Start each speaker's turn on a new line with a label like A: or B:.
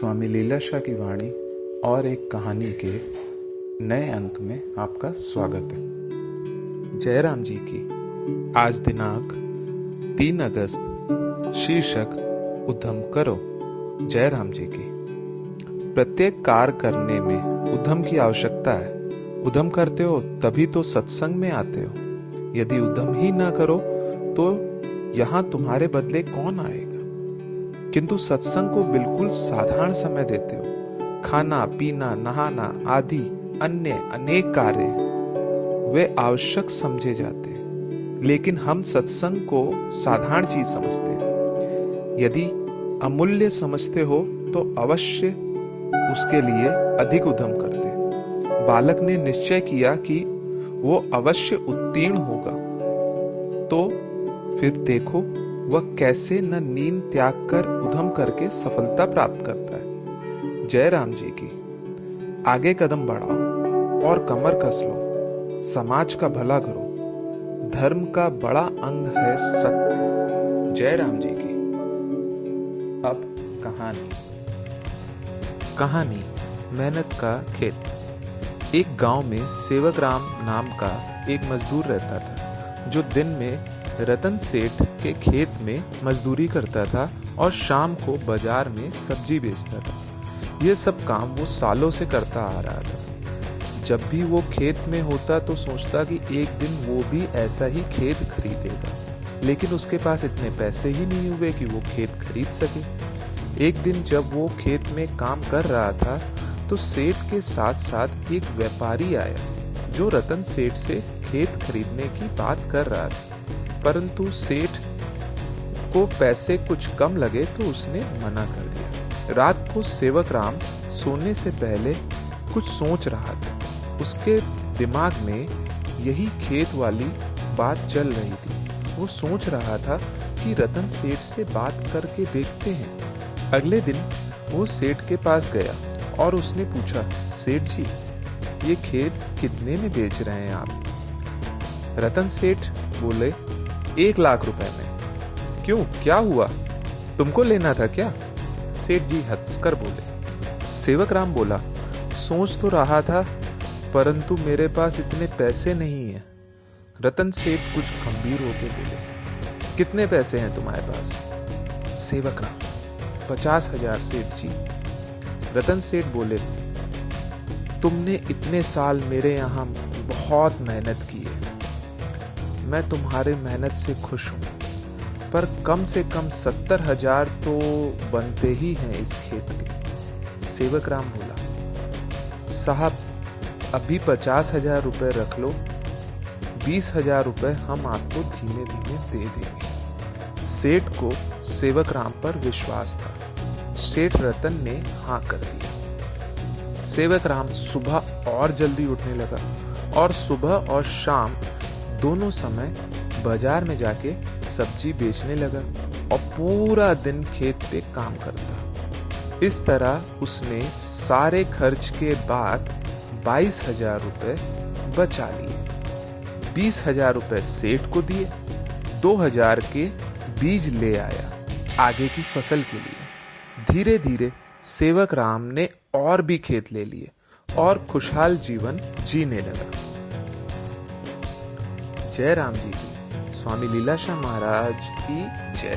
A: स्वामी लीलाशाह की वाणी और एक कहानी के नए अंक में आपका स्वागत है। जयराम जी की आज दिनांक 3 अगस्त। शीर्षक उद्यम करो। जयराम जी की। प्रत्येक कार्य करने में उद्यम की आवश्यकता है। उद्यम करते हो तभी तो सत्संग में आते हो। यदि उद्यम ही ना करो तो यहाँ तुम्हारे बदले कौन आएगा। किंतु सत्संग को बिल्कुल साधारण समय देते हो। खाना पीना नहाना आदि अन्य अनेक कार्य वे आवश्यक समझे जाते हैं, लेकिन हम सत्संग को साधारण चीज समझते हैं। यदि अमूल्य समझते हो तो अवश्य उसके लिए अधिक उद्यम करते। बालक ने निश्चय किया कि वो अवश्य उत्तीर्ण होगा, तो फिर देखो वह कैसे न नींद त्याग कर उद्यम करके सफलता प्राप्त करता है। जयराम जी की। आगे कदम बढ़ाओ और कमर कस लो। समाज का भला करो। धर्म का बड़ा अंग है सत्य। जयराम जी की। अब कहानी मेहनत का खेत। एक गांव में सेवक राम नाम का एक मजदूर रहता था, जो दिन में रतन सेठ के खेत में मजदूरी करता था और शाम को बाजार में सब्जी बेचता था। यह सब काम वो सालों से करता आ रहा था। जब भी वो खेत में होता तो सोचता कि एक दिन वो भी ऐसा ही खेत खरीदेगा, लेकिन उसके पास इतने पैसे ही नहीं हुए कि वो खेत खरीद सके। एक दिन जब वो खेत में काम कर रहा था तो सेठ के साथ साथ एक व्यापारी आया, जो रतन सेठ से खेत खरीदने की बात कर रहा था, परंतु सेठ को पैसे कुछ कम लगे तो उसने मना कर दिया। रात को सेवक राम सोने से पहले कुछ सोच रहा था। उसके दिमाग में यही खेत वाली बात चल रही थी। वो सोच रहा था कि रतन सेठ से बात करके देखते हैं। अगले दिन वो सेठ के पास गया और उसने पूछा, सेठ जी, ये खेत कितने में बेच रहे हैं आप? रतन सेठ बोले, 1 लाख रुपए में। क्यों, क्या हुआ? तुमको लेना था क्या? सेठ जी हंसकर बोले। सेवक राम बोला, सोच तो रहा था, परंतु मेरे पास इतने पैसे नहीं हैं। रतन सेठ कुछ गंभीर होकर बोले, कितने पैसे हैं तुम्हारे पास? सेवक राम, 50,000 सेठ जी। रतन सेठ बोले, तुमने इतने साल मेरे यहाँ बहुत मेहनत की है। मैं तुम्हारे मेहनत से खुश हूँ, पर कम से कम 70,000 तो बनते ही हैं इस खेत के। सेवक राम बोला, साहब अभी 50,000 रुपए रख लो, 20,000 रुपए हम आपको धीमे धीमे दे देंगे। सेठ को सेवक राम पर विश्वास था। सेठ रतन ने हाँ कर दिया। सेवक राम सुबह और जल्दी उठने लगा और सुबह और शाम दोनों समय बाजार में जाके सब्जी बेचने लगा और पूरा दिन खेत पे काम करता। इस तरह उसने सारे खर्च के बाद 22,000 रुपए बचा लिए। 20,000 रुपए सेठ को दिए, 2,000 के बीज ले आया आगे की फसल के लिए। धीरे धीरे सेवक राम ने और भी खेत ले लिए और खुशहाल जीवन जीने लगा। जयराम जी की। स्वामी लीलाशाह महाराज की जय।